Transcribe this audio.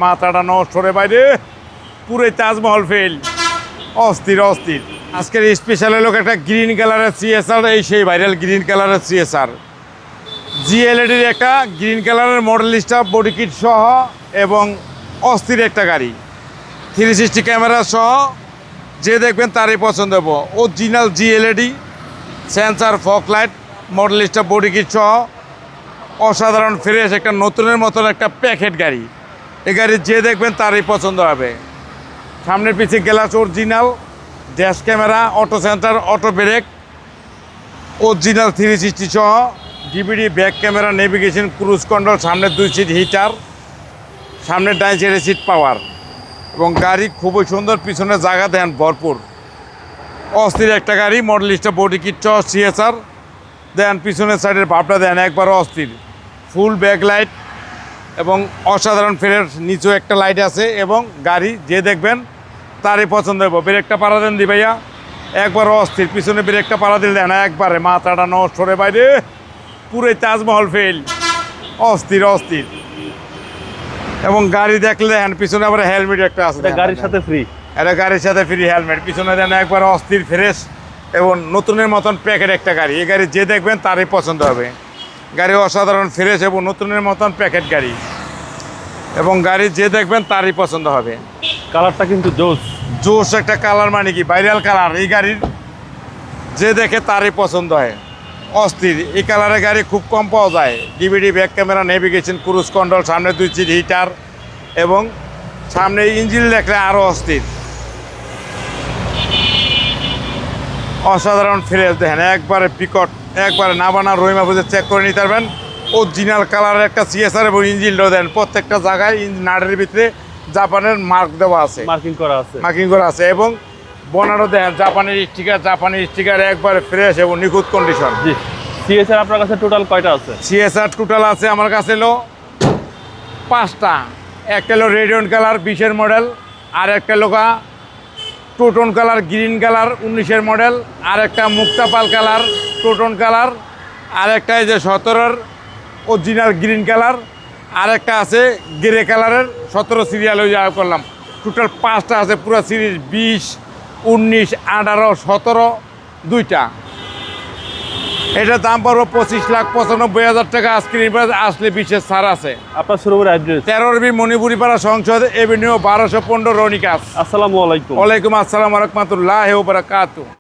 মাথাটা নষ্ট রে বাইরে পুরো তাজমহল ফেল অস্থির অস্থির। আজকের স্পেশাল লোক একটা গ্রিন কালারের সিএসআর, এই সেই ভাইরাল গ্রিন কালারের সিএসআর জিএলইডির একটা গ্রিন কালারের মডেল স্টাফ বডি কিট সহ এবং অস্থির একটা গাড়ি 360 ক্যামেরা সহ, যে দেখবেন তারই পছন্দ হবো। Original GLED sensor fog light model staff body kit সহ অসাধারণ ফ্রেশ একটা নতুনের মতন একটা প্যাকেট গাড়ি। এই গাড়ি যে দেখবেন তারই পছন্দ হবে। সামনের পিছিয়ে glass original, dash camera, auto center, auto brake original 360 সহ, DVD back camera, navigation, cruise control, সামনের 2 সিট হিটার, সামনের ডান সাইডে সিট পাওয়ার এবং গাড়ি খুবই সুন্দর। পিছনে জায়গা দেন ভরপুর, অস্থির একটা গাড়ি মডেল স্টাফ বডি কিট সহ সিএসআর। দেন পিছনের সাইডের ভাবটা দেন একবারও অস্থির, ফুল ব্যাক লাইট এবং অসাধারণ ফেরের নিচেও একটা লাইট আছে এবং গাড়ি যে দেখবেন তারই পছন্দ হবো। ব্রেকটা পাড়া দেন দি ভাইয়া, একবারও অস্থির। পিছনে ব্রেকটা পাড়া দিলে দেন একবারে মাথাটা নষ্ট রে বাইরে পুরো তাজমহল ফেল অস্থির অস্থির। এবং গাড়ি দেখলে দেখেন পিছনে আবার হেলমেট একটা আছে, গাড়ির সাথে ফ্রি, এটা গাড়ির সাথে ফ্রি হেলমেট। পিছনে দেন একবার অস্থির ফ্রেশ এবং নতুনের মতন প্যাকেট একটা গাড়ি। এই গাড়ি যে দেখবেন তারই পছন্দ হবে। গাড়ি অসাধারণ ফ্রেশ এবং নতুনের মতন প্যাকেট গাড়ি এবং গাড়ি যে দেখবেন তারই পছন্দ হবে। কালারটা কিন্তু জোস জোস একটা কালার, মানে কি ভাইরাল কালার। এই গাড়ির যে দেখে তারই পছন্দ হয়, অস্থির। এই কালারের গাড়ি খুব কম পাওয়া যায়। DVD back camera, navigation, cruise control, সামনে 2 সিট হিটার এবং সামনে ইঞ্জিন দেখলে আরও অস্থির। অসাধারণ ফ্রেশ দেখেন একবারে পিকট, একবারে না বানা রহিমা বুঝে চেক করে নিতে পারবেন। অরিজিনাল কালারের একটা সিএসআর এবং ইঞ্জিনটাও দেন প্রত্যেকটা জায়গায় নাটের ভিতরে জাপানের মার্ক দেওয়া আছে, মার্কিং করা আছে এবং বনারও দেখেন জাপানের স্টিকার একবারে ফ্রেশ এবং নিখুঁত কন্ডিশন। জি, সিএসআর আপনার কাছে টোটাল কয়টা আছে? সিএসআর টোটাল আছে আমার কাছে হলো 5টা। একটা হলো রেডিয়ন কালার 20-এর মডেল, আর একটা লোকা টোটন কালার গ্রিন কালার 19-এর মডেল, আর একটা মুক্তাপাল কালার টোটন কালার, আর একটা এই যে 17-এর অরিজিনাল গ্রিন কালার, আর একটা আছে গ্রে কালারের 17 সিরিয়াল ওই যা করলাম। টোটাল 5টা আছে পুরো সিরিজ 20, 19, 18, 17 2টা। এটার দাম পড়বো 25,95,000 টাকা। স্ক্রিন প্রাইস আসলে বিশেষ ছাড় আছে। আপনার শোরুমের অ্যাড্রেস 13 মণিপুরিপাড়া সংসদ এভিনিউ 1215 রনিকাস। আসসালামু আলাইকুম। ওয়ালাইকুম আসসালাম ওয়া রাহমাতুল্লাহি ওয়া বারাকাতুহু।